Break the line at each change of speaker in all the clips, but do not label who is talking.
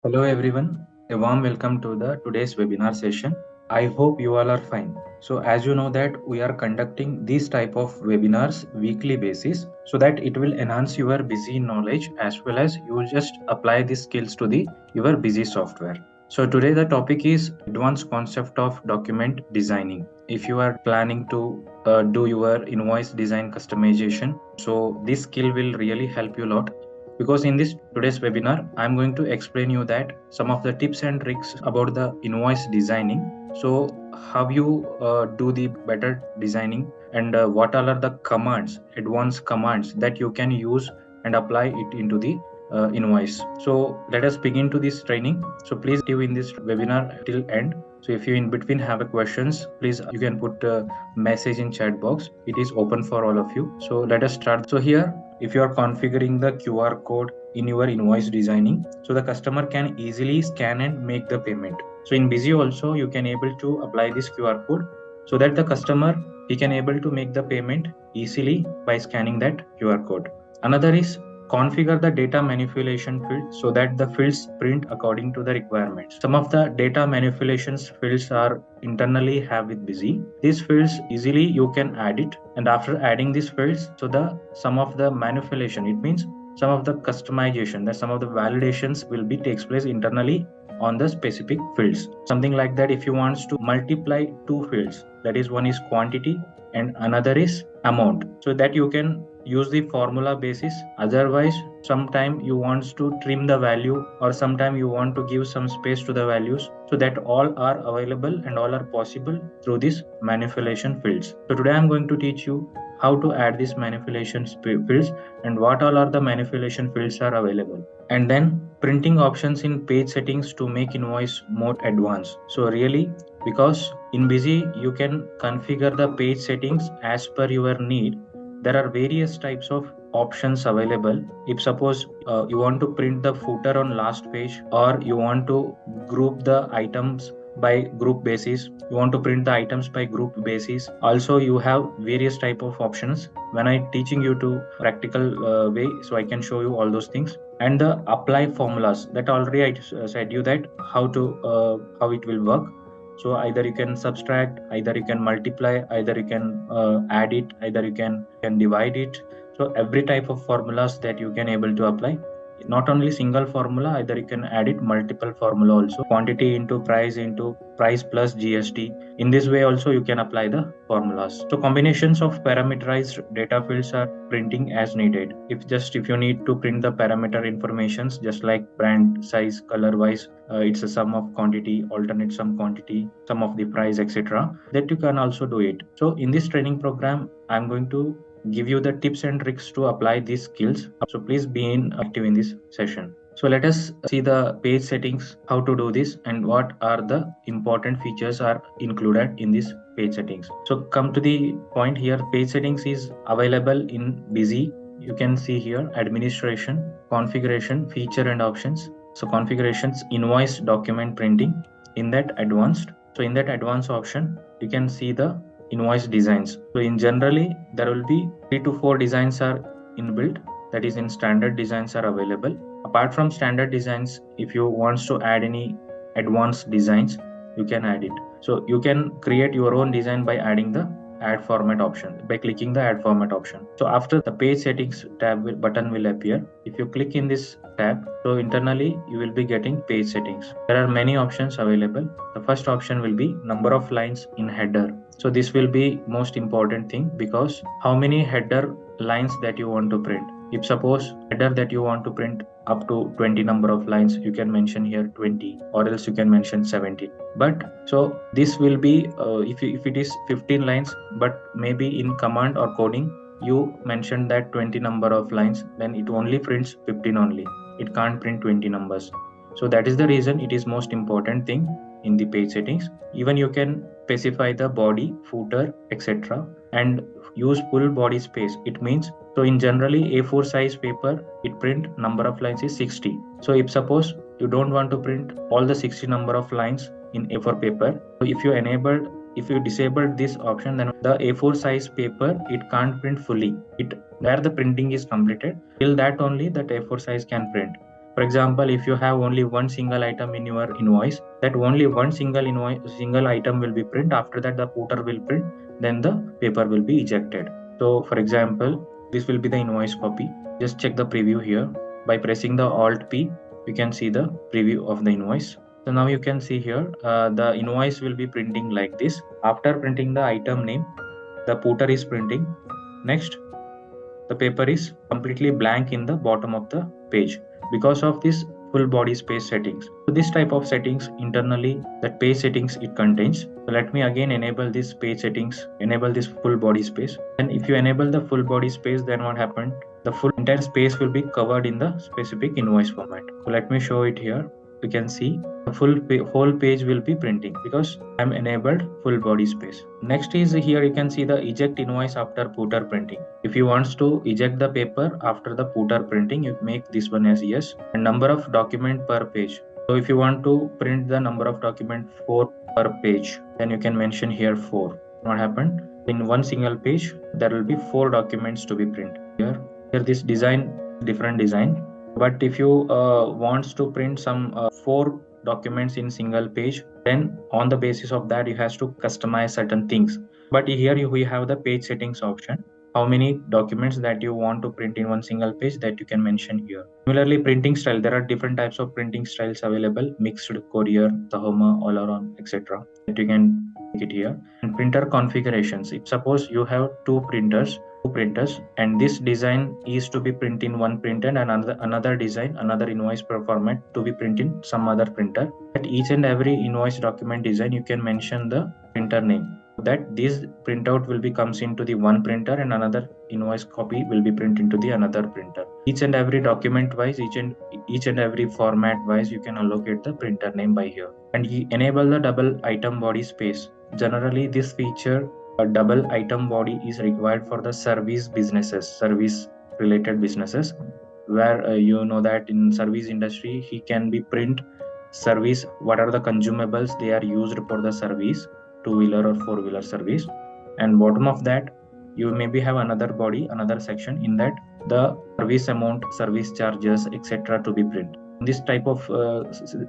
Hello everyone, a warm welcome to the today's webinar session. I hope you all are fine. So as you know that we are conducting these type of webinars weekly basis so that it will enhance your busy knowledge as well as you just apply these skills to the your busy software. So today the topic is advanced concept of document designing. If you are planning to do your invoice design customization, so this skill will really help you a lot because in this today's webinar I'm going to explain you that some of the tips and tricks about the invoice designing. So how you do the better designing and what all are the commands, advanced commands that you can use and apply it into the invoice. So let us begin to this training. So please active in this webinar till end. So if you in between have a questions, please you can put a message in chat box. It is open for all of you. So let us start. So here, if you are configuring the QR code in your invoice designing, so the customer can easily scan and make the payment. So in busy also you can able to apply this QR code so that the customer he can able to make the payment easily by scanning that QR code. Another is configure the data manipulation field so that the fields print according to the requirements. Some of the data manipulations fields are internally have with busy. These fields easily you can add it, and after adding these fields, so the some of the manipulation, it means some of the customization, that some of the validations will be takes place internally on the specific fields. Something like that, if you want to multiply two fields, that is one is quantity and another is amount, so that you can use the formula basis. Otherwise sometime you want to trim the value or sometime you want to give some space to the values, so that all are available and all are possible through this manipulation fields. So today I'm going to teach you how to add these manipulation fields and what all are the manipulation fields are available, and then printing options in page settings to make invoice more advanced. So really, because in busy you can configure the page settings as per your need. There are various types of options available. If suppose you want to print the footer on last page, or you want to group the items by group basis, you want to print the items by group basis, also you have various type of options. When I teaching you to practical way, so I can show you all those things. And the apply formulas, that already I said you that how it will work. So either you can subtract, either you can multiply, either you can add it, either you can divide it. So every type of formulas that you can able to apply. Not only single formula, either you can add it multiple formula also. Quantity into price plus GST. In this way also you can apply the formulas. So combinations of parameterized data fields are printing as needed. If you need to print the parameter informations, just like brand, size, color wise, it's a sum of quantity, alternate sum quantity, sum of the price, etc., that you can also do it. So in this training program I'm going to give you the tips and tricks to apply these skills. So please be active in this session. So let us see the page settings, how to do this, and what are the important features are included in this page settings. So come to the point here. Page settings is available in busy. You can see here administration, configuration, feature and options. So configurations, invoice document printing. In that advanced, so in that advanced option you can see the invoice designs. So in generally there will be 3 to 4 designs are inbuilt, that is in standard designs are available. Apart from standard designs, if you want to add any advanced designs, you can add it. So you can create your own design by adding the add format option, by clicking the add format option. So after the page settings button will appear. If you click in this tab, so internally you will be getting page settings. There are many options available. The first option will be number of lines in header. So this will be most important thing, because how many header lines that you want to print. If suppose header that you want to print up to 20 number of lines, you can mention here 20, or else you can mention 70. But so this will be if it is 15 lines, but maybe in command or coding you mentioned that 20 number of lines, then it only prints 15 only. It can't print 20 numbers. So that is the reason it is most important thing in the page settings. Even you can specify the body, footer, etc., and use full body space. It means, so in generally A4 size paper, it print number of lines is 60. So if suppose you don't want to print all the 60 number of lines in A4 paper, so if you disabled this option, then the A4 size paper, it can't print fully. Where the printing is completed, till that only that A4 size can print. For example, if you have only one single item in your invoice, that only one single item will be print. After that, the footer will print, then the paper will be ejected. So for example, this will be the invoice copy. Just check the preview here. By pressing the Alt P, you can see the preview of the invoice. So now you can see here, the invoice will be printing like this. After printing the item name, the footer is printing. Next, the paper is completely blank in the bottom of the page because of this full body space settings. So this type of settings internally, that page settings it contains. So let me again enable this page settings, enable this full body space. And if you enable the full body space, then what happened? The full entire space will be covered in the specific invoice format. So let me show it here. You can see the whole page will be printing because I'm enabled full body space. Next is here you can see the eject invoice after footer printing. If you want to eject the paper after the footer printing, you make this one as yes. And number of document per page. So if you want to print the number of document 4 per page, then you can mention here 4. What happened? In one single page, there will be 4 documents to be printed. Here this design, different design. But if you wants to print some 4 documents in single page, then on the basis of that you has to customize certain things. But here we have the page settings option. How many documents that you want to print in one single page, that you can mention here. Similarly, printing style, there are different types of printing styles available: mixed, courier, Tahoma, all around, etc. that you can make it here. And printer configurations, if suppose you have two printers and this design is to be printed in one printer and another design, another invoice per format to be printed in some other printer, at each and every invoice document design you can mention the printer name, that this printout will be comes into the one printer and another invoice copy will be printed into the another printer. Each and every document wise, each and every format wise, you can allocate the printer name by here. And enable the double item body space. Generally this feature, a double item body, is required for the service related businesses, where you know that in service industry he can be print service, what are the consumables they are used for the service, two-wheeler or four-wheeler service, and bottom of that you maybe have another body, another section, in that the service amount, service charges, etc. to be printed. In this type of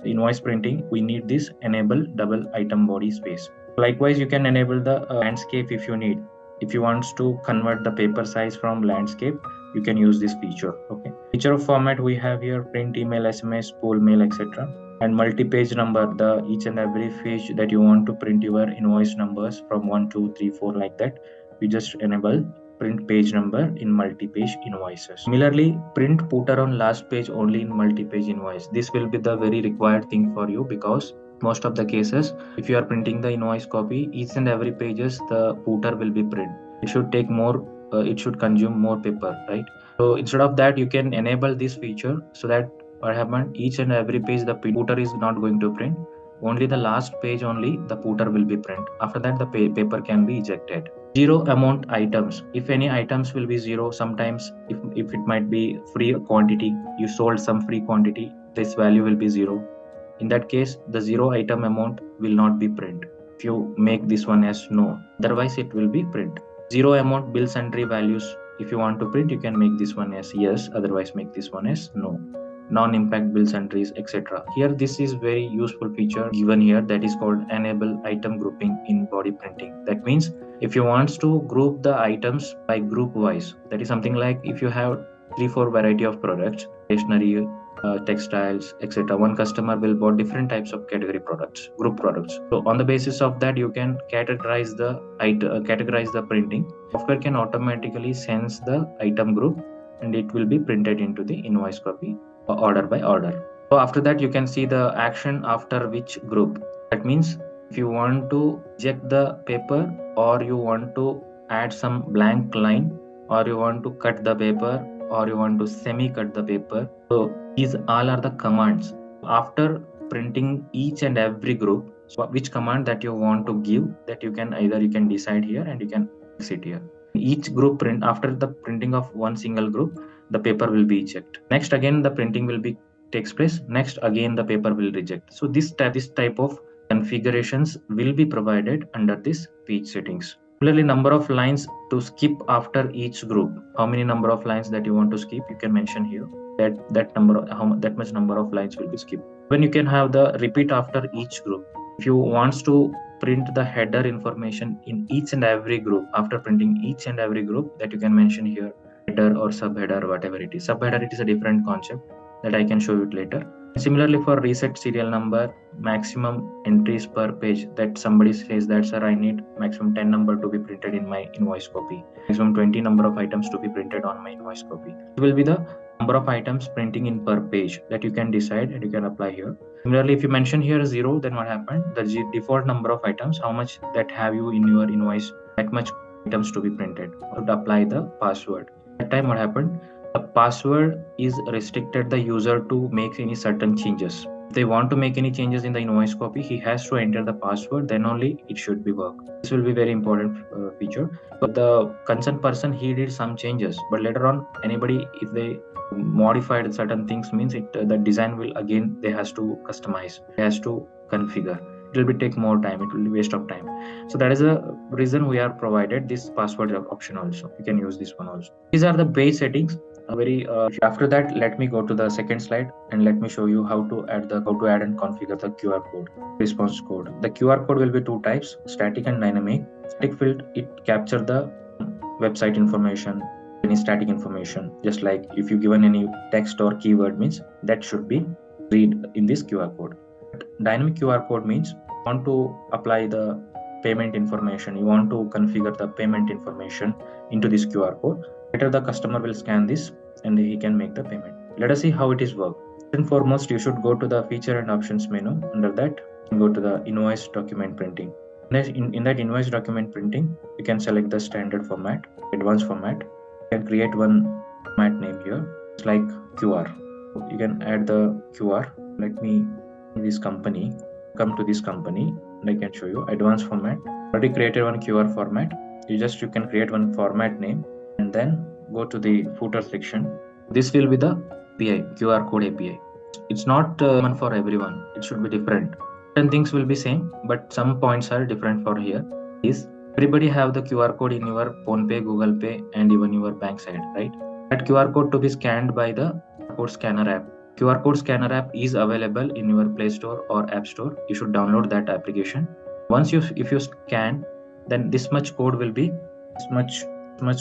invoice printing, we need this enable double item body space. Likewise, you can enable the landscape if you need. If you want to convert the paper size from landscape, you can use this feature. Okay. Feature of format we have here: print, email, SMS, pool mail, etc. And multi-page number, the each and every page that you want to print your invoice numbers from 1, 2, 3, 4 like that, you just enable print page number in multi-page invoices. Similarly, print footer on last page only in multi-page invoice. This will be the very required thing for you, because most of the cases, if you are printing the invoice copy, each and every pages the footer will be print. It should take more, it should consume more paper, right? So instead of that, you can enable this feature, so that what happened, each and every page the footer is not going to print. Only the last page only the footer will be print. After that, the paper can be ejected. Zero amount items. If any items will be zero, sometimes if it might be free quantity, you sold some free quantity, this value will be zero. In that case, the zero item amount will not be print. If you make this one as no, otherwise it will be print. Zero amount bill sundry values. If you want to print, you can make this one as yes, otherwise make this one as no. Non-impact bill sundries, etc. Here this is very useful feature given here, that is called enable item grouping in body printing. That means if you want to group the items by group wise, that is something like if you have 3-4 variety of products, stationery, textiles, etc. One customer will buy different types of category products, group products. So on the basis of that, you can categorize the printing. Software can automatically sense the item group and it will be printed into the invoice copy order by order. So after that, you can see the action after which group. That means if you want to eject the paper, or you want to add some blank line, or you want to cut the paper, or you want to semi-cut the paper. So these all are the commands. After printing each and every group, so which command that you want to give, that you can decide here and you can fix it here. Each group print, after the printing of one single group, the paper will be ejected. Next again the printing will be takes place. Next again the paper will reject. So this type of configurations will be provided under this page settings. Similarly, number of lines to skip after each group. How many number of lines that you want to skip, you can mention here. that much number of lines will be skipped. When you can have the repeat after each group. If you wants to print the header information in each and every group, after printing each and every group, that you can mention here header or subheader, whatever it is. Subheader, it is a different concept that I can show you later. Similarly, for reset serial number, maximum entries per page, that somebody says that sir, I need maximum 10 number to be printed in my invoice copy, maximum 20 number of items to be printed on my invoice copy. It will be the number of items printing in per page that you can decide and you can apply here. Similarly, if you mention here 0, then what happened? The default number of items, how much that have you in your invoice, that much items to be printed. You to apply the password. At that time, what happened? The password is restricted the user to make any certain changes. If they want to make any changes in the invoice copy, he has to enter the password, then only it should be work. This will be very important feature. But the concerned person, he did some changes, but later on, anybody, if they modified certain things, means it the design will again, they has to customize, they has to configure. It will be take more time, it will be waste of time. So that is the reason we are provided this password option also. You can use this one also. These are the base settings. After that, let me go to the second slide and let me show you how to add and configure the QR code, response code. The QR code will be two types, static and dynamic. Static field, it captures the website information, any static information, just like if you given any text or keyword, means that should be read in this QR code. Dynamic QR code means you want to apply the payment information, you want to configure the payment information into this QR code. Later the customer will scan this and he can make the payment. Let us see how it is work. First and foremost, you should go to the feature and options menu. Under that, go to the invoice document printing. In that invoice document printing, you can select the standard format, advanced format. You can create one format name here. It's like QR. You can add the QR. Let me this company, come to this company, and I can show you advanced format. Already created one QR format. You can create one format name and then go to the footer section. This will be the API, QR code API. It's not one for everyone. It should be different. Certain things will be same, but some points are different for here. Is everybody have the QR code in your PhonePe, Google Pay, and even your bank side, right? That QR code to be scanned by the code scanner app. QR code scanner app is available in your Play Store or App Store. You should download that application. Once if you scan, then this much code will be much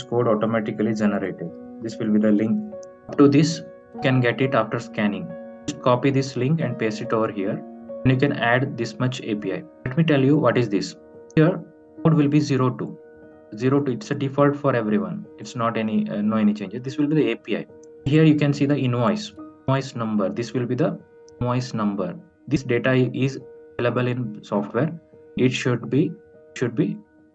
code automatically generated. This will be the link. Up to this, you can get it after scanning. Just copy this link and paste it over here, and you can add this much API. Let me tell you what is this. Here, code will be 02. It's a default for everyone. It's not any changes. This will be the API. Here you can see the invoice number. This will be the invoice number. This data is available in software. It should be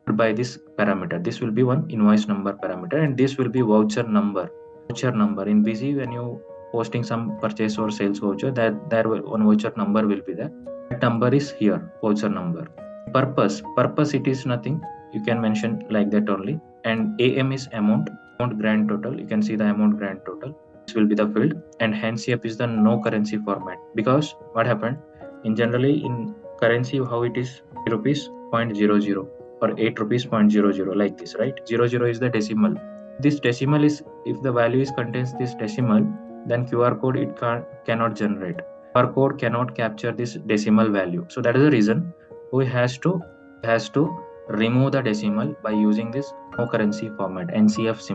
by this parameter. This will be one invoice number parameter, and this will be voucher number. In busy, when you posting some purchase or sales voucher, that there one voucher number will be there. That number is here, voucher number. Purpose, it is nothing. You can mention like that only. And AM is amount grand total. You can see the amount grand total. This will be the field, and handicap is the no currency format, because what happened in generally in currency, how it is rupees 0.00 or 8 rupees 0.00, like this, right? 00 is the decimal. This decimal is, if the value contains this decimal, then QR code it cannot generate. QR code cannot capture this decimal value. So that is the reason we has to remove the decimal by using this no currency format, NCF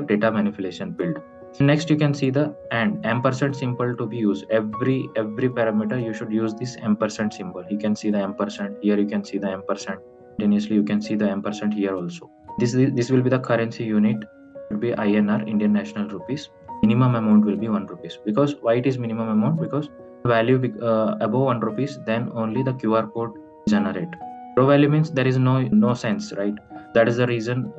data manipulation build. Next, you can see the ampersand symbol to be used. Every parameter you should use this ampersand symbol. You can see the ampersand here. You can see the ampersand. Continuously, you can see the ampersand here also. This will be the currency unit. It will be INR, Indian National Rupees. Minimum amount will be 1 rupees. Because why it is minimum amount? Because the value above 1 rupees, then only the QR code generate. Zero value means there is no sense, right? That is the reason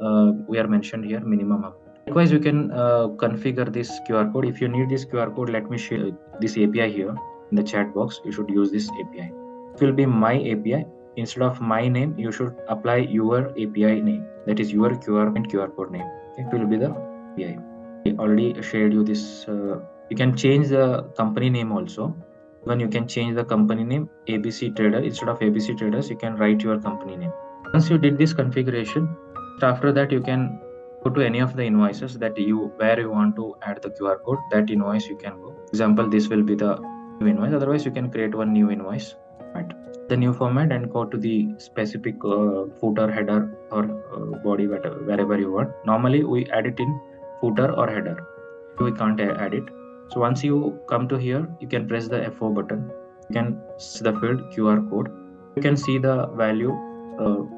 we are mentioned here minimum amount. Likewise, you can configure this QR code. If you need this QR code, let me share this API here in the chat box. You should use this API. It will be my API. Instead of my name, you should apply your API name. That is your QR code name. It will be the API. I already shared you this. You can change the company name also. When you can change the company name, ABC Trader. Instead of ABC Traders, you can write your company name. Once you did this configuration, after that you can go to any of the invoices that where you want to add the QR code, that invoice you can go. Example, this will be the new invoice. Otherwise, you can create one new invoice, right? The new format and go to the specific footer, header, or body, wherever you want. Normally, we add it in footer or header. We can't add it. So once you come to here, you can press the F4 button. You can see the field QR code. You can see the value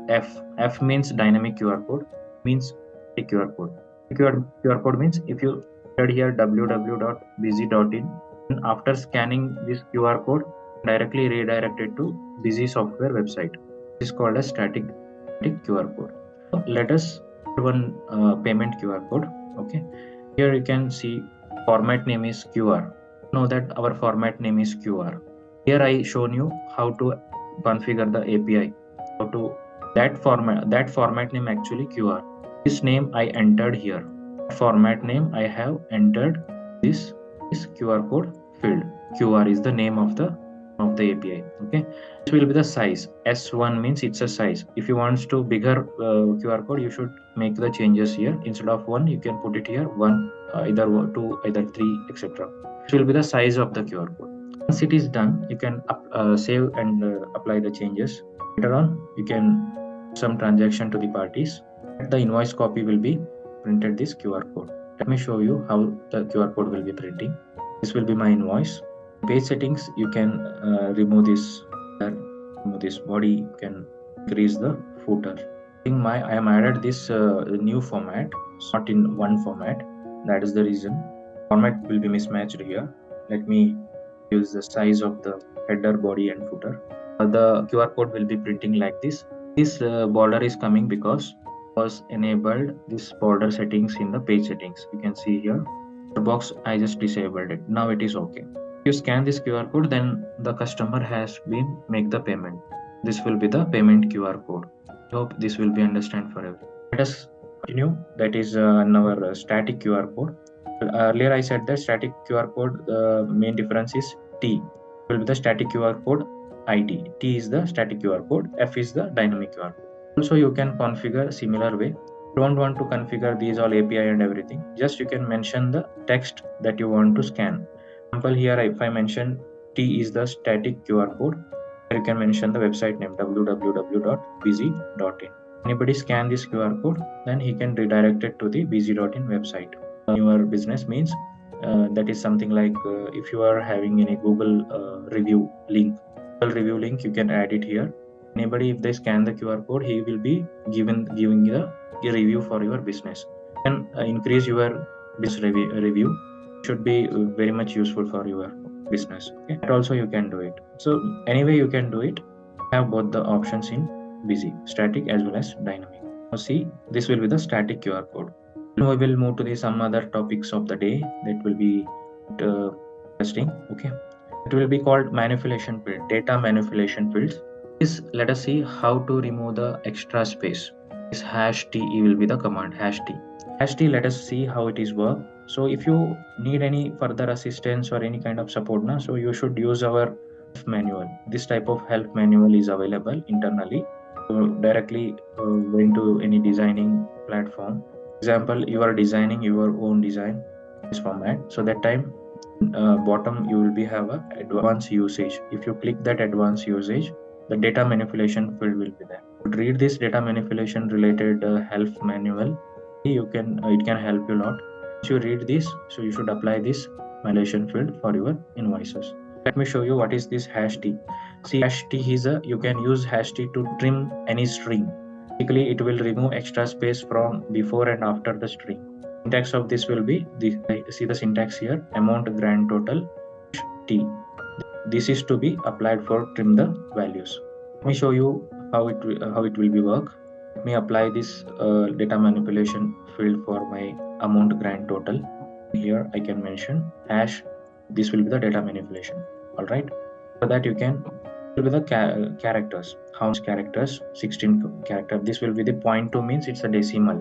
F. F means dynamic QR code, means a QR code. QR code means if you enter here www.busy.in, and after scanning this QR code, directly redirected to Busy software website. This is called a static QR code. So let us add one payment QR code. Okay, here you can see format name is QR. Know that our format name is QR. Here I shown you how to configure the API. How to that format name actually QR. This name I entered here. Format name I have entered this QR code field. QR is the name of the API. Okay, this will be the size. S1 means it's a size. If you want to bigger QR code, you should make the changes here. Instead of 1, you can put it here 1, either 2, either 3, etc. This will be the size of the QR code. Once it is done, you can save and apply the changes. Later on, you can some transaction to the parties. The invoice copy will be printed this QR code. Let me show you how the QR code will be printing. This will be my invoice. Page settings, you can remove this body. You can increase the footer. I am added this new format, not in one format. That is the reason format will be mismatched here. Let me use the size of the header, body, and footer. The QR code will be printing like this. This border is coming because was enabled this border settings in the page settings. You can see here the box, I just disabled it. Now it is okay. If you scan this QR code, then the customer has been make the payment. This will be the payment QR code. I hope this will be understand for everyone. Let us continue. That is our static QR code. Earlier I said that static QR code, the main difference is T. It will be the static QR code ID. T is the static QR code. F is the dynamic QR code. Also, you can configure similar way. You don't want to configure these all API and everything. Just you can mention the text that you want to scan. Example here, if I mention T is the static QR code, you can mention the website name www.busy.in. Anybody scan this QR code, then he can redirect it to the busy.in website. Your business means that is something like if you are having any Google review link, you can add it here. Anybody, if they scan the QR code, he will be giving a review for your business. And increase your business review. Should be very much useful for your business. Okay, and also you can do it. So anyway, you can do it. Have both the options in Busy, static as well as dynamic. Now see, this will be the static QR code. Now we will move to some other topics of the day that will be interesting. Okay, it will be called manipulation field, data manipulation fields. Let us see how to remove the extra space. This #t will be the command #t. #t, let us see how it is work. So if you need any further assistance or any kind of support, so you should use our help manual. This type of help manual is available internally. So directly going to any designing platform. Example, you are designing your own design this format. So that time bottom you will be have a advanced usage. If you click that advanced usage, the data manipulation field will be there. To read this data manipulation related help manual, it can help you a lot. Once you read this, so you should apply this manipulation field for your invoices. Let me show you what is this #t. See, #t is you can use #t to trim any string. Basically, it will remove extra space from before and after the string. Syntax of this will be see the syntax here: amount grand total t. This is to be applied for trim the values. Let me show you how it will be work. Let me apply this data manipulation field for my amount grand total. Here I can mention hash. This will be the data manipulation. All right. For that you can will be the characters. How much characters? 16 character. This will be the 0.2 means it's a decimal.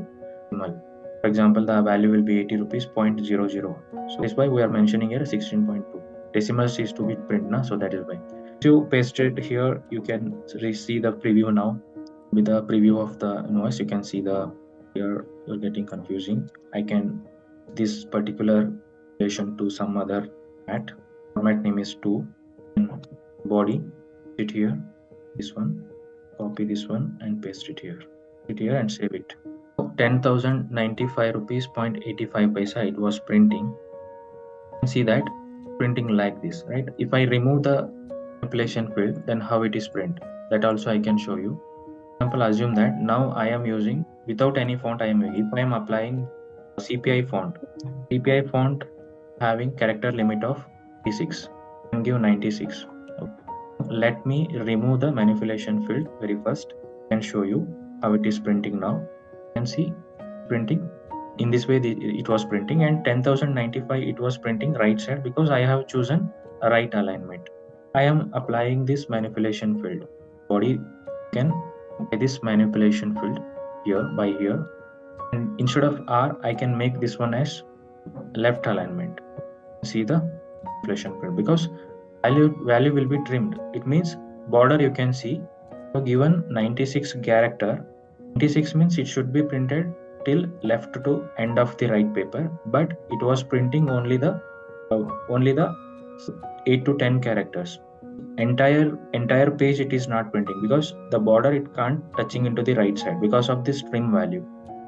For example, the value will be 80 rupees 0.00. So that's why we are mentioning here 16.2. Decimals is to be print now, so that is why. If you paste it here, you can see the preview now. With the preview of the invoice, you can see the Here you're getting confusing. I can this particular relation to some other format. Format name is 2. Body, it here, this one, copy this one and paste it here. It here and save it. 10,095 rupees 0.85 paisa it was printing. You can see that printing like this, right? If I remove the manipulation field, then how it is print, that also I can show you. For example, assume that now I am using without any font. If I am applying CPI font having character limit of 96, I can give 96. Let me remove the manipulation field very first and show you how it is printing now. You can see printing in this way. It was printing, and 10,095 it was printing right side because I have chosen a right alignment. I am applying this manipulation field. Body can apply this manipulation field here by here, and instead of R I can make this one as left alignment. See the manipulation field because value will be trimmed. It means border you can see given 96 character. 96 means it should be printed till left to end of the right paper, but it was printing only the 8 to 10 characters. Entire page it is not printing because the border it can't touching into the right side because of this trim value.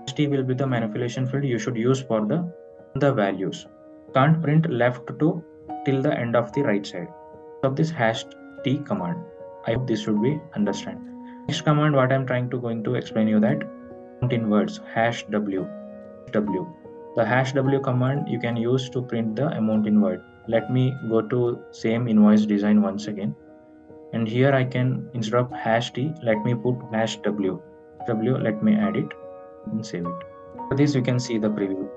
T will be the manipulation field you should use for the values. Can't print left to till the end of the right side of this #t command. I hope this should be understand. Next command what I'm trying to going to explain you that in words #w. The #w command you can use to print the amount in word. Let me go to same invoice design once again, and here I can, instead of #t, let me put #w. Let me add it and save it. For this you can see the preview.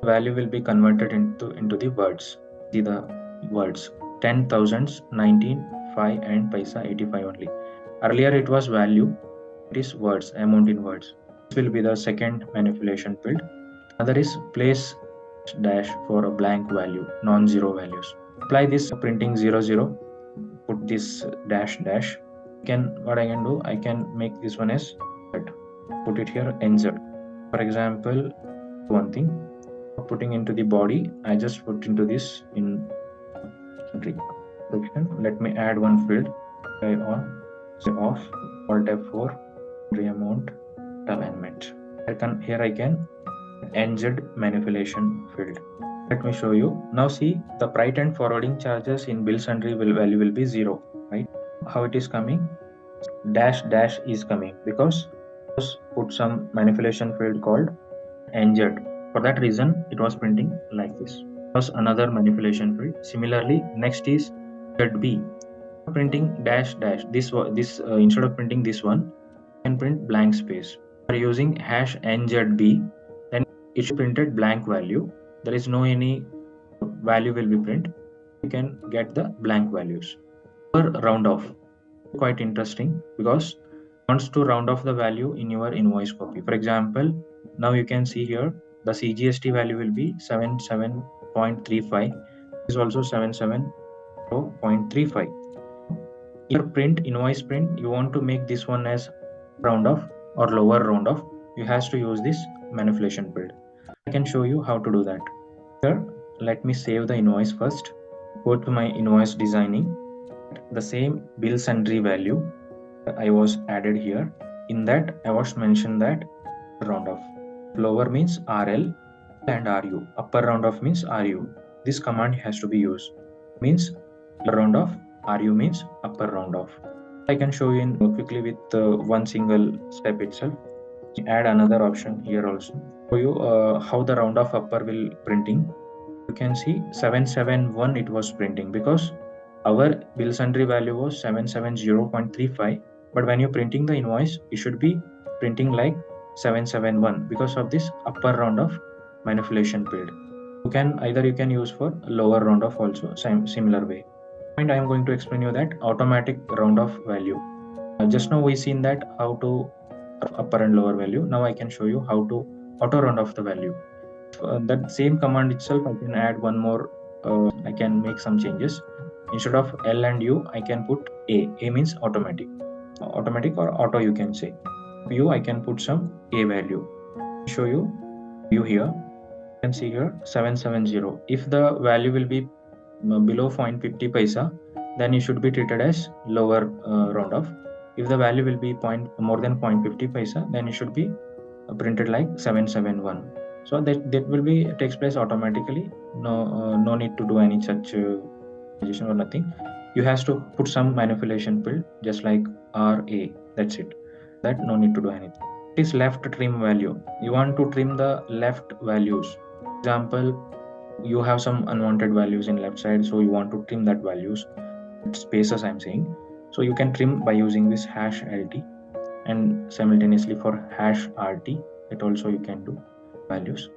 The value will be converted into the words. See the words 10,000s, 19, 5 and paisa 85 only. Earlier it was value, it is words, amount in words. This will be the second manipulation field. Another is place dash for a blank value, non-zero values. Apply this printing 00, put this dash. What I can do, I can make this one as put it here NZ. For example, one thing, putting into the body, I just put into this in section. Let me add one field. Try on, say off, Alt F4, amount, alignment. Here I can NZ manipulation field. Let me show you. Now see the freight and forwarding charges in bill sundry value will be 0, right? How it is coming? Dash is coming because put some manipulation field called NZ. For that reason it was printing like this. Was another manipulation field. Similarly, next is ZB. Printing dash. This instead of printing this one, you can print blank space. By using #NZB, then it should printed blank value. There is no any value will be print. You can get the blank values. Or round off. Quite interesting because wants to round off the value in your invoice copy. For example, now you can see here the CGST value will be 77.35. Is also 77.35. Your invoice print, you want to make this one as round off or lower round off, you have to use this manipulation field. I can show you how to do that. Here, let me save the invoice first. Go to my invoice designing. The same bill sundry value I was added here. In that I was mentioned that round off. Lower means RL and RU. Upper round off means RU. This command has to be used. Means round off, RU means upper round off. I can show you in quickly with one single step itself. Add another option here also. Show you how the round off upper will printing. You can see 771 it was printing because our bill sundry value was 770.35. But when you're printing the invoice, it should be printing like 771 because of this upper round off manipulation field. You can use for lower round off also, similar way. And I am going to explain you that automatic round off value. Just now we seen that how to upper and lower value. Now I can show you how to auto round off the value. That same command itself, I can add one more. I can make some changes. Instead of L and U, I can put A. A means automatic or auto you can say. U, I can put some A value. Show you view here. You can see here 770. If the value will be below 0.50 paisa, then it should be treated as lower round off. If the value will be more than 0.50 paisa, then it should be printed like 771. So that will be takes place automatically. No need to do any such or nothing. You has to put some manipulation field just like RA. That's it. That no need to do anything. It is left trim value. You want to trim the left values. For example, you have some unwanted values in left side, so you want to trim that values, spaces I'm saying. So you can trim by using this hash LT, and simultaneously for hash RT, it also you can do values.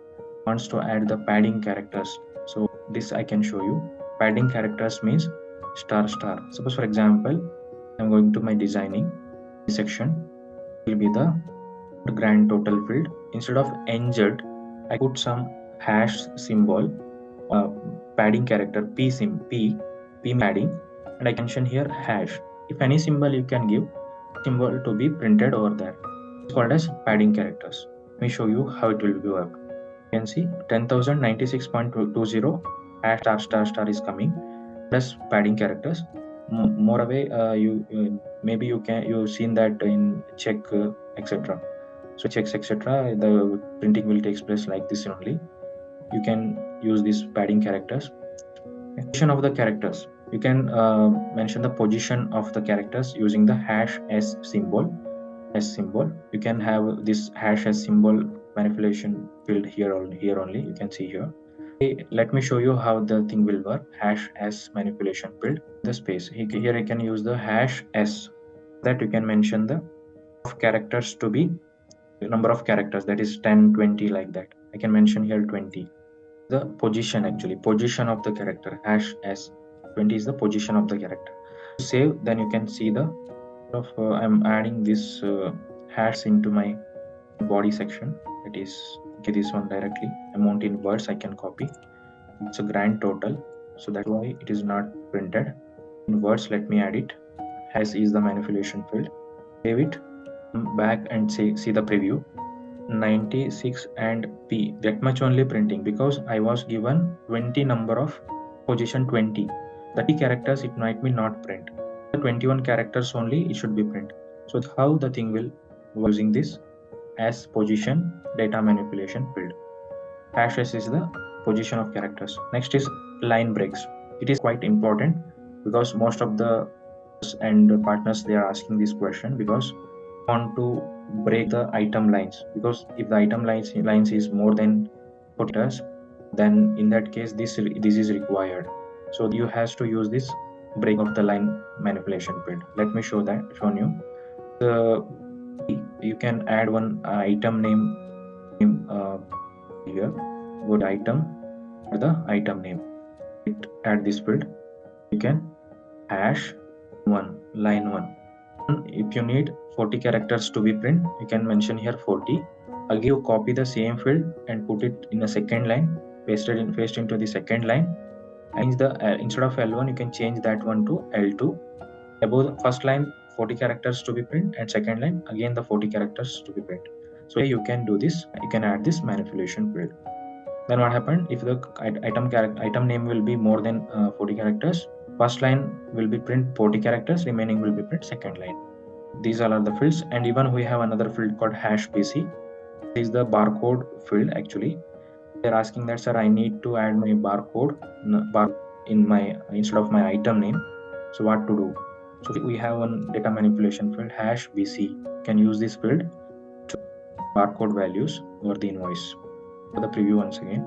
Wants to add the padding characters. So this I can show you. Padding characters means star star. Suppose for example, I'm going to my designing section, will be the grand total field. Instead of NZ, I put some hash symbol, padding character P padding, and I can mention here hash. If any symbol you can give symbol to be printed over there. It's called as padding characters. Let me show you how it will work. You can see 10,096.20 hash star star star is coming plus padding characters. More away, maybe you've seen that in check etc. So checks etc. The printing will take place like this only. You can use these padding characters. Position of the characters. You can mention the position of the characters using the hash S symbol. You can have this hash S symbol manipulation field here only. You can see here. Okay, let me show you how the thing will work. Hash S manipulation field. The space here I can use the hash S. That you can mention the characters to be number of characters, that is 10, 20 like that. I can mention here 20. The position of the character, hash S 20 is the position of the character. Save, then you can see the I'm adding this hash into my body section. It is this one directly. Amount in words I can copy. It's a grand total, so that's why it is not printed in words. Let me add it. Hash is the manipulation field. Save it, back and see the preview. 96 and P, that much only printing, because I was given 20 number of position 20. 30 characters it might be not print. The 21 characters only it should be print. So how the thing will using this as position data manipulation field. Hash S is the position of characters. Next is line breaks. It is quite important because most of the and partners they are asking this question, because want to break the item lines, because if the item lines is more than 40 characters, then in that case this is required. So you has to use this break of the line manipulation field. Let me show you. You can add one item name here. Go to item or the item name. Add this field. You can hash 1 line 1. If you need 40 characters to be print, you can mention here 40. Again, you copy the same field and put it in a second line, paste into the second line. And instead of L1, you can change that one to L2. Above the first line, 40 characters to be print, and second line again the 40 characters to be print. So you can do this. You can add this manipulation field. Then what happened if the item name will be more than 40 characters? First line will be print 40 characters, remaining will be print second line. These all are the fields, and even we have another field called hash BC. This is the barcode field actually. They're asking that, sir, I need to add my barcode in my instead of my item name. So what to do? So we have one data manipulation field hash BC. You can use this field to barcode values over the invoice. For the preview once again.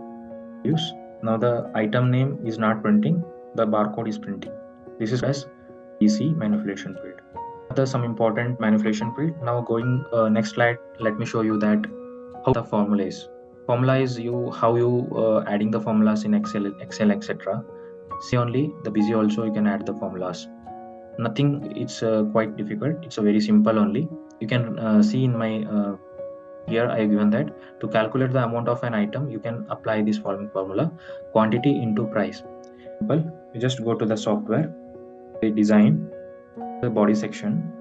Use now the item name is not printing, the barcode is printing. This is as BC manipulation field. There's some important manipulation field. Now going next slide, let me show you that how the formula is. Formula is how you adding the formulas in Excel etc. See only the busy also you can add the formulas. Nothing, it's quite difficult. It's a very simple only. You can see in my here I have given that to calculate the amount of an item, you can apply this formula, quantity into price. Well, you just go to the software, design, the body section,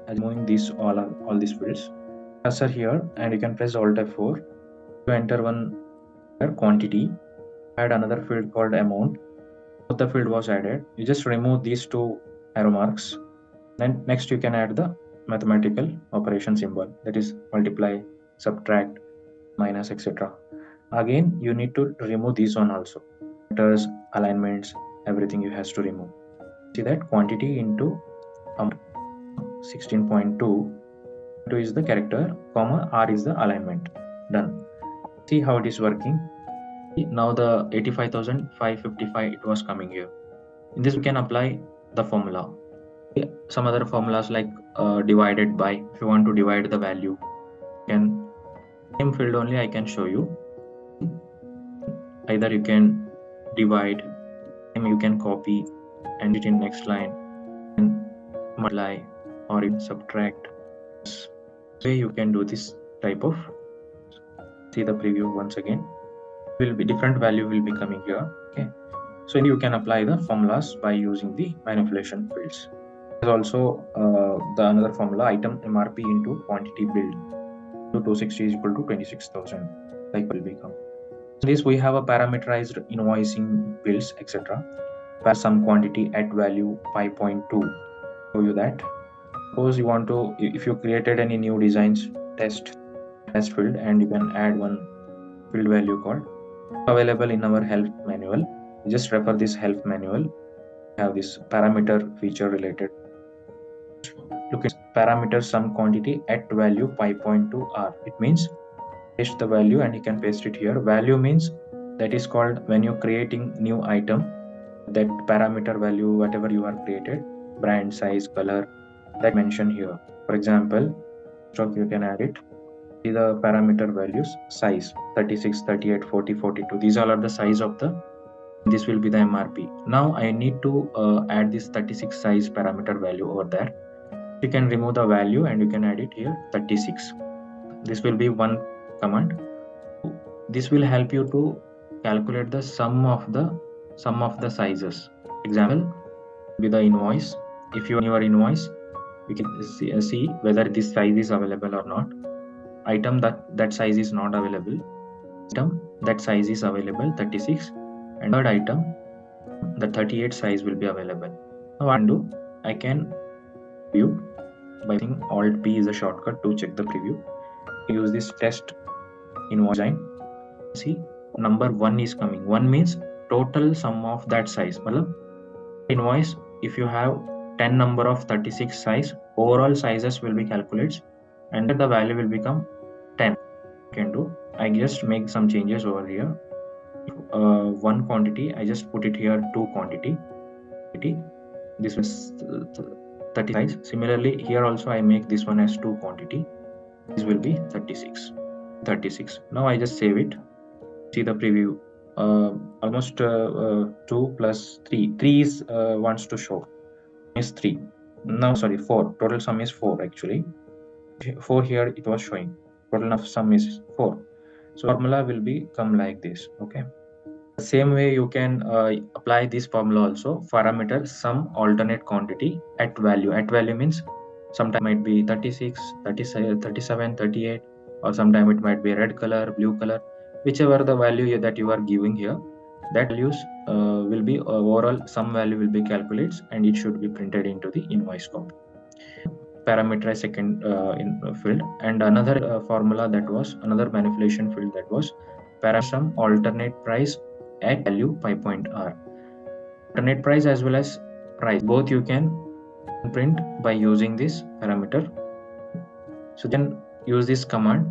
I'm moving these all these fields. cursor here and you can press Alt F4 to enter one quantity, add another field called amount. Both the field was added. You just remove these two arrow marks. Then next you can add the mathematical operation symbol, that is multiply, subtract, minus, etc. Again you need to remove this one also. Letters, alignments, everything you has to remove. See that quantity into 16.2 is the character, comma R is the alignment. Done. See how it is working. Now the 85,555 it was coming here. In this we can apply the formula. Some other formulas like divided by. If you want to divide the value, can same field only I can show you. Either you can divide, you can copy and it in next line and multiply or you subtract. So you can do this type of. See the preview once again. Will be different value will be coming here. Okay, so you can apply the formulas by using the manipulation fields. There's also the another formula, item MRP into quantity billed. So 260 is equal to 26,000. Like will become. In this we have a parameterized invoicing bills, etc. Pass some quantity at value 5.2. Show you that. Suppose you want to, if you created any new designs, test field, and you can add one field value called available in our help manual. Just refer this help manual. Have this parameter feature related. Look at parameter some quantity at value 5.2 R. It means paste the value and you can paste it here. Value means that is called when you're creating new item, that parameter value whatever you are created, brand, size, color, that mention here. For example, stock you can add it. See the parameter values, size 36, 38, 40, 42. These all are the size of the. This will be the MRP. Now I need to add this 36 size parameter value over there. You can remove the value and you can add it here 36. This will be one command. This will help you to calculate the sum of the sizes. Example, with the invoice. If you in your invoice, you can see whether this size is available or not. Item that size is not available. Item that size is available 36, and third item the 38 size will be available. Now what I can do, I can view by using Alt P is a shortcut to check the preview. Use this test invoice design. See number 1 is coming. 1 means total sum of that size. Invoice, if you have 10 number of 36 size, overall sizes will be calculated and the value will become 10. Can do. I just make some changes over here. One quantity, I just put it here 2 quantity. This is 30 size. Similarly, here also I make this one as 2 quantity. This will be 36. Now I just save it. See the preview. Almost 2 plus 3. 3 is wants to show. Is 3. No, sorry, 4. Total sum is 4 actually. 4 here it was showing. Total of sum is 4. So formula will become like this. Okay. The same way you can apply this formula also. Parameter sum alternate quantity at value. At value means sometimes it might be 36, 37, 38, or sometimes it might be red color, blue color. Whichever the value that you are giving here, that values will be overall sum value will be calculated and it should be printed into the invoice copy. Parameterized second field, and another formula that was another manipulation field that was sum alternate price at value 5.R. Alternate price as well as price, both you can print by using this parameter. So then use this command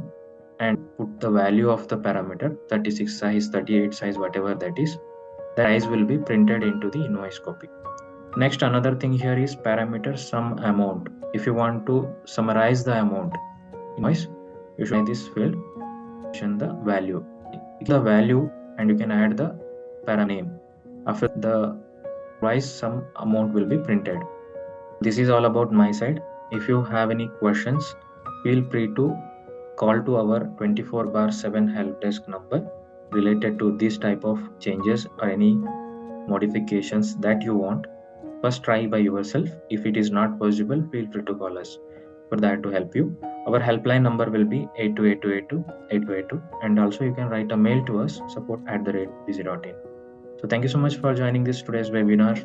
and put the value of the parameter 36 size, 38 size, whatever that is, the size will be printed into the invoice copy. Next, another thing here is parameter sum amount. If you want to summarize the amount invoice, you should in this field mention the value. The value and you can add the para name. After the price sum amount will be printed. This is all about my side. If you have any questions, feel free to call to our 24/7 help desk number related to this type of changes or any modifications that you want. First try by yourself. If it is not possible, feel free to call us. for that to help you. Our helpline number will be 8282828282, and also you can write a mail to us support@busy.in. So thank you so much for joining this today's webinar.